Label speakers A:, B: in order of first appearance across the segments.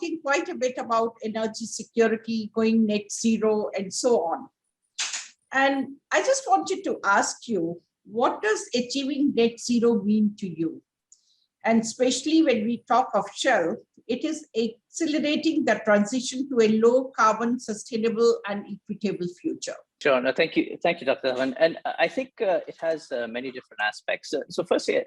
A: talking quite a bit about energy security, going net zero, and so on. And I just wanted to ask you, what does achieving net zero mean to you? And especially when we talk of Shell, it is accelerating the transition to a low carbon, sustainable and equitable future.
B: Sure. No, thank you, Dr. Dhawan. And I think it has many different aspects. So firstly,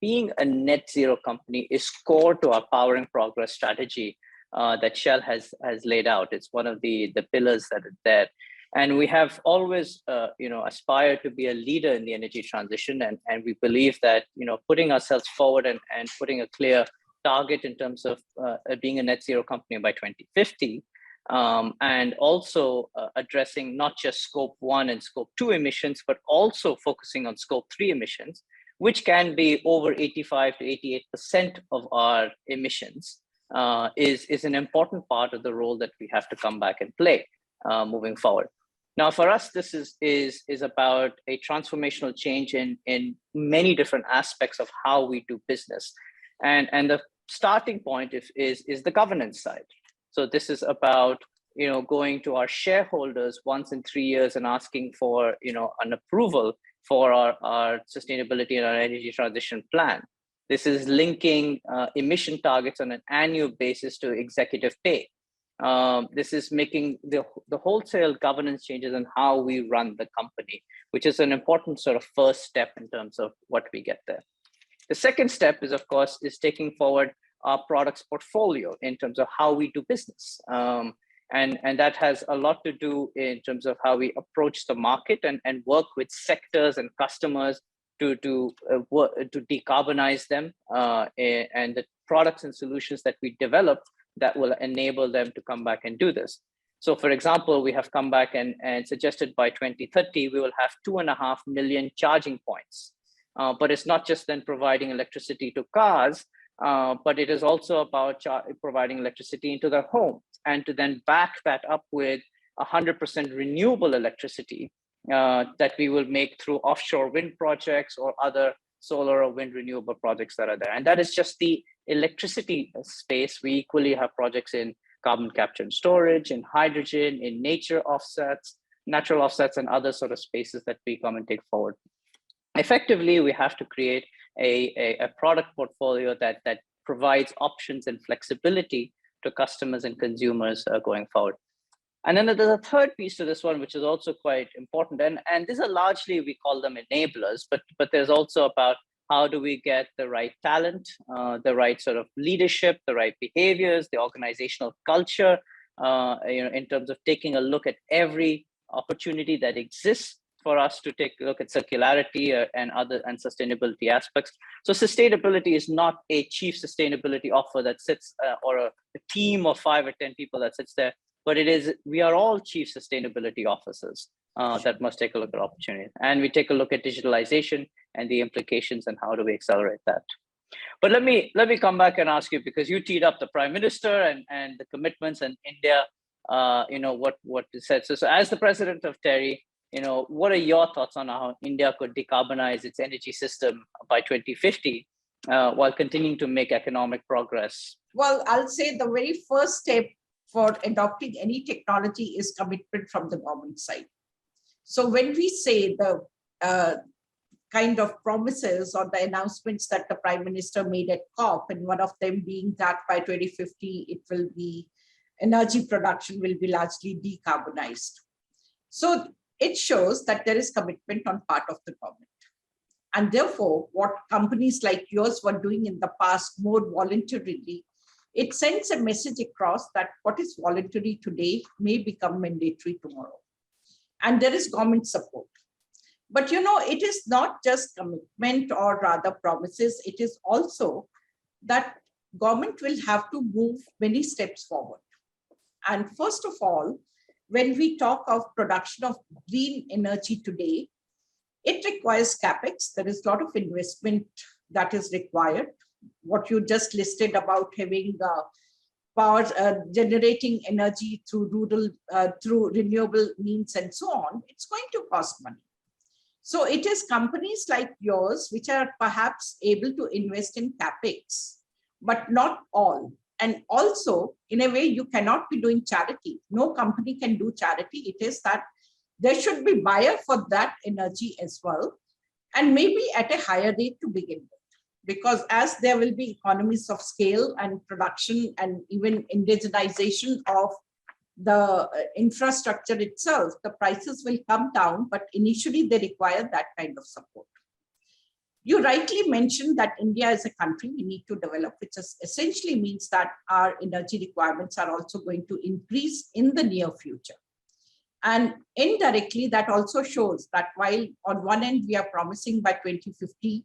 B: being a net zero company is core to our Powering Progress strategy that Shell has laid out. It's one of the pillars that are there. And we have always, aspired to be a leader in the energy transition. And we believe that, putting ourselves forward and putting a clear target in terms of being a net zero company by 2050, and also addressing not just scope 1 and scope 2 emissions, but also focusing on scope 3 emissions, which can be over 85 to 88% of our emissions, is an important part of the role that we have to come back and play moving forward. Now, for us, this is about a transformational change in many different aspects of how we do business. And the starting point is the governance side. So this is about, going to our shareholders once in 3 years and asking for, an approval for our sustainability and our energy transition plan. This is linking emission targets on an annual basis to executive pay. This is making the wholesale governance changes in how we run the company, which is an important sort of first step in terms of what we get there. The second step is, of course, taking forward our products portfolio in terms of how we do business. And that has a lot to do in terms of how we approach the market and work with sectors and customers to decarbonize them, and the products and solutions that we develop that will enable them to come back and do this. So for example, we have come back and suggested by 2030, we will have 2.5 million charging points. But it's not just then providing electricity to cars, but it is also about providing electricity into their homes, and to then back that up with 100% renewable electricity that we will make through offshore wind projects or other solar or wind renewable projects that are there. And that is just the electricity space. We equally have projects in carbon capture and storage, in hydrogen, in natural offsets, and other sort of spaces that we come and take forward. Effectively, we have to create a product portfolio that provides options and flexibility to customers and consumers going forward. And then there's a third piece to this one, which is also quite important. And these are largely, we call them enablers, but there's also about how do we get the right talent, the right sort of leadership, the right behaviors, the organizational culture, in terms of taking a look at every opportunity that exists for us to take a look at circularity and sustainability aspects. So sustainability is not a chief sustainability officer that sits or a team of 5 or 10 people that sits there, but we are all chief sustainability officers that must take a look at opportunity. And we take a look at digitalization and the implications and how do we accelerate that. But let me come back and ask you, because you teed up the Prime Minister and the commitments in India, what is said. So as the president of TERI, what are your thoughts on how India could decarbonize its energy system by 2050 while continuing to make economic progress?
A: Well, I'll say the very first step for adopting any technology is commitment from the government side. So when we say the kind of promises or the announcements that the Prime Minister made at COP, and one of them being that by 2050, it will be energy production will be largely decarbonized. So it shows that there is commitment on part of the government. And therefore, what companies like yours were doing in the past more voluntarily, it sends a message across that what is voluntary today may become mandatory tomorrow. And there is government support. But it is not just commitment or rather promises, it is also that government will have to move many steps forward. And first of all, when we talk of production of green energy today, it requires capex. There is a lot of investment that is required. What you just listed about having power, generating energy through through renewable means and so on, it's going to cost money. So it is companies like yours which are perhaps able to invest in capex, but not all. And also, in a way, you cannot be doing charity. No company can do charity. It is that there should be buyer for that energy as well, and maybe at a higher rate to begin with. Because as there will be economies of scale and production and even indigenization of the infrastructure itself, the prices will come down, but initially they require that kind of support. You rightly mentioned that India is a country we need to develop, which essentially means that our energy requirements are also going to increase in the near future. And indirectly, that also shows that while on one end we are promising by 2050,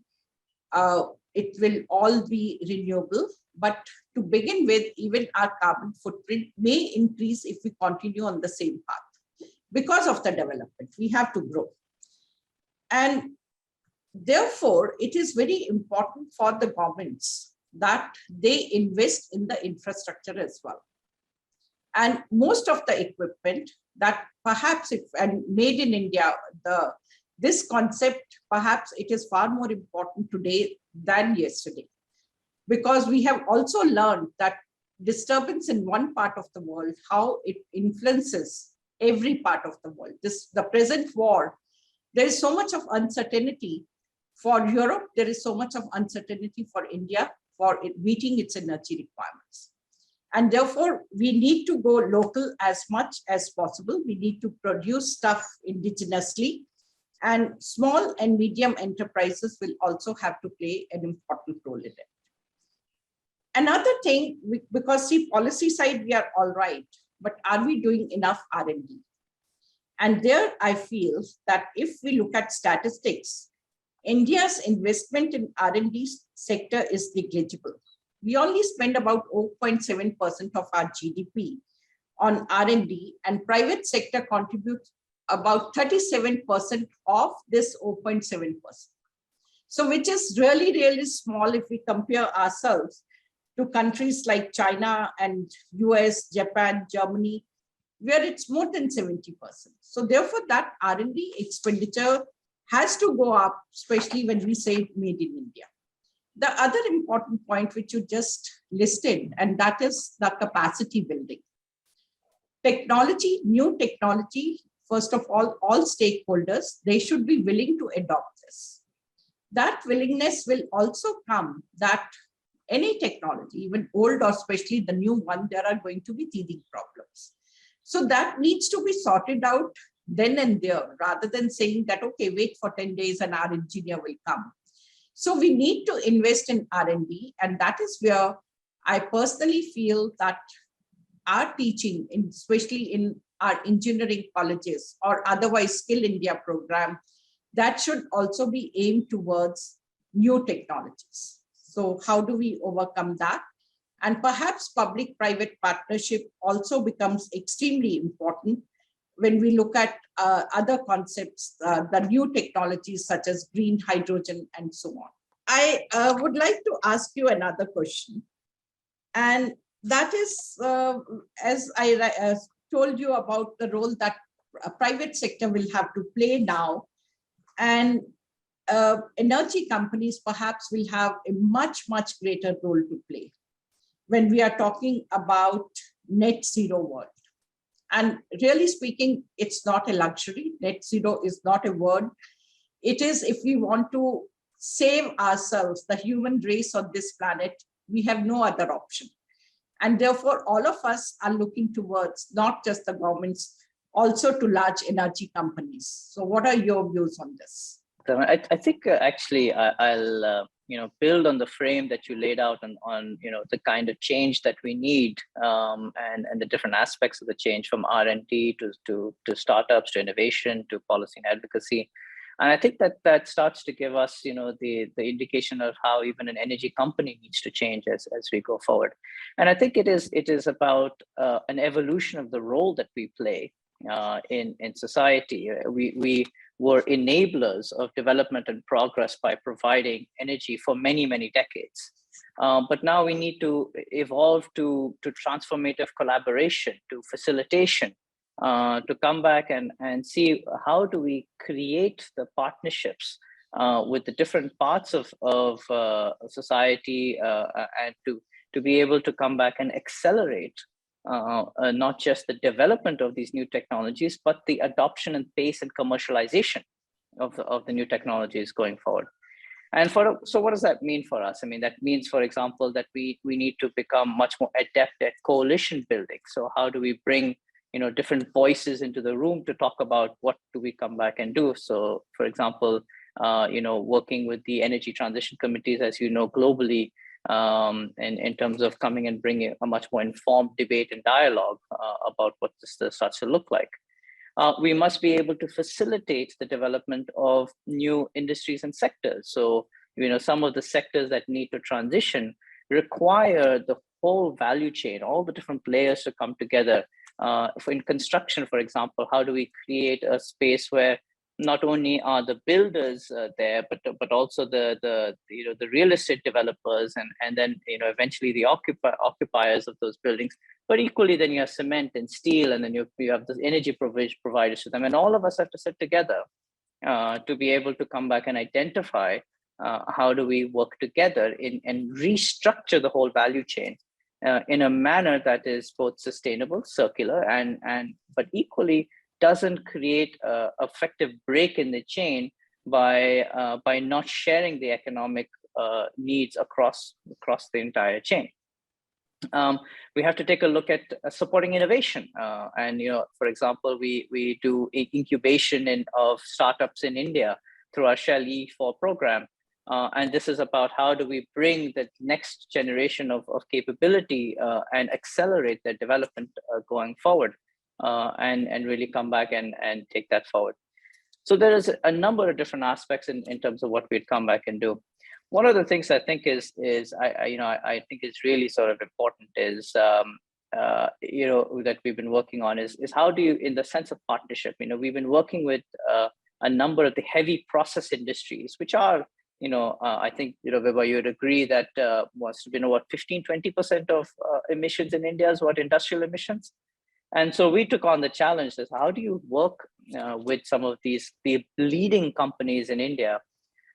A: it will all be renewable, but to begin with, even our carbon footprint may increase if we continue on the same path. Because of the development, we have to grow. And therefore, it is very important for the governments that they invest in the infrastructure as well. And most of the equipment that perhaps if and made in India, this concept, perhaps it is far more important today than yesterday. Because we have also learned that disturbance in one part of the world, how it influences every part of the world. The present war, there is so much of uncertainty. For Europe, there is so much of uncertainty for India for meeting its energy requirements. And therefore, we need to go local as much as possible. We need to produce stuff indigenously. And small and medium enterprises will also have to play an important role in it. Another thing, because see, policy side, we are all right, but are we doing enough R&D? And there I feel that if we look at statistics, India's investment in R&D sector is negligible. We only spend about 0.7% of our GDP on R&D, and private sector contributes about 37% of this 0.7%. So which is really, really small if we compare ourselves to countries like China and US, Japan, Germany, where it's more than 70%. So therefore that R&D expenditure has to go up, especially when we say made in India. The other important point which you just listed, and that is the capacity building. Technology, new technology, first of all stakeholders, they should be willing to adopt this. That willingness will also come that any technology, even old or especially the new one, there are going to be teething problems. So that needs to be sorted out then and there, rather than saying that, okay, wait for 10 days and our engineer will come. So we need to invest in R&D, and that is where I personally feel that our teaching, especially in our engineering colleges or otherwise Skill India program, that should also be aimed towards new technologies. So how do we overcome that? And perhaps public-private partnership also becomes extremely important when we look at other concepts, the new technologies such as green hydrogen and so on. I would like to ask you another question. And that is, as I told you about the role that a private sector will have to play now, and energy companies perhaps will have a much, much greater role to play when we are talking about net zero world. And really speaking, it's not a luxury. Net zero is not a word. It is, if we want to save ourselves, the human race on this planet, we have no other option. And therefore, all of us are looking towards not just the governments, also to large energy companies. So what are your views on this?
B: I think actually I'll build on the frame that you laid out on the kind of change that we need and the different aspects of the change, from R&D to startups to innovation to policy and advocacy. And I think that starts to give us the indication of how even an energy company needs to change as we go forward. And I think it is about an evolution of the role that we play in society. We were enablers of development and progress by providing energy for many, many decades. But now we need to evolve to transformative collaboration, to facilitation, to come back and see how do we create the partnerships with the different parts of society and to to be able to come back and accelerate not just the development of these new technologies, but the adoption and pace and commercialization of the new technologies going forward. And so what does that mean for us? I mean, that means, for example, that we need to become much more adept at coalition building. So how do we bring different voices into the room to talk about what do we come back and do? So, for example, working with the energy transition committees, as you know, globally, in terms of coming and bringing a much more informed debate and dialogue about what this starts to look like. We must be able to facilitate the development of new industries and sectors. So, some of the sectors that need to transition require the whole value chain, all the different players to come together. In construction, for example, how do we create a space where not only are the builders there, but also the real estate developers and then eventually the occupiers of those buildings. But equally, then you have cement and steel, and then you have the energy providers to them, and all of us have to sit together to be able to come back and identify how do we work together and restructure the whole value chain in a manner that is both sustainable, circular, but equally doesn't create an effective break in the chain by not sharing the economic needs across the entire chain. We have to take a look at supporting innovation. And, for example, we do incubation of startups in India through our Shell E4 program. And this is about how do we bring the next generation of capability and accelerate their development going forward and really come back and take that forward. So there is a number of different aspects in terms of what we'd come back and do. One of the things I think I think is really sort of important is that we've been working on is how do you, in the sense of partnership, we've been working with a number of the heavy process industries, which are I think Vibha, you would agree that was 15-20% of emissions in India is what industrial emissions. And so we took on the challenge is how do you work with some of the leading companies in India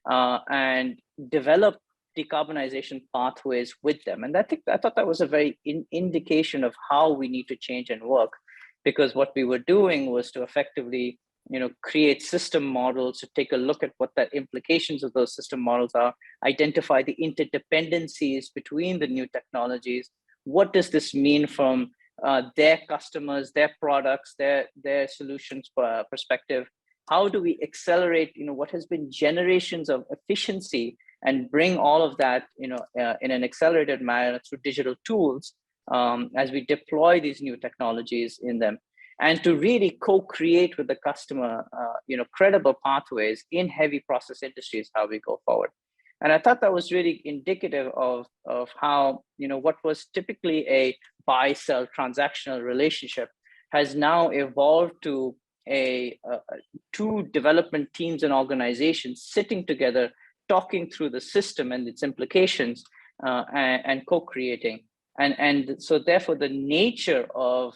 B: and develop decarbonization pathways with them. And I thought that was a very indication of how we need to change and work, because what we were doing was to effectively create system models, to take a look at what the implications of those system models are, identify the interdependencies between the new technologies. What does this mean from their customers, their products, their solutions perspective? How do we accelerate, what has been generations of efficiency and bring all of that, in an accelerated manner through digital tools as we deploy these new technologies in them, and to really co-create with the customer, credible pathways in heavy process industries, how we go forward. And I thought that was really indicative of how, what was typically a buy-sell transactional relationship has now evolved to two development teams and organizations sitting together, talking through the system and its implications and co-creating. And so therefore the nature of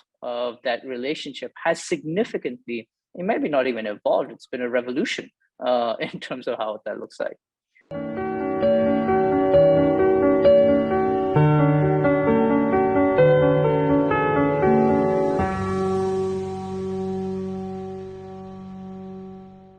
B: that relationship has significantly, it maybe not even evolved, it's been a revolution in terms of how that looks like.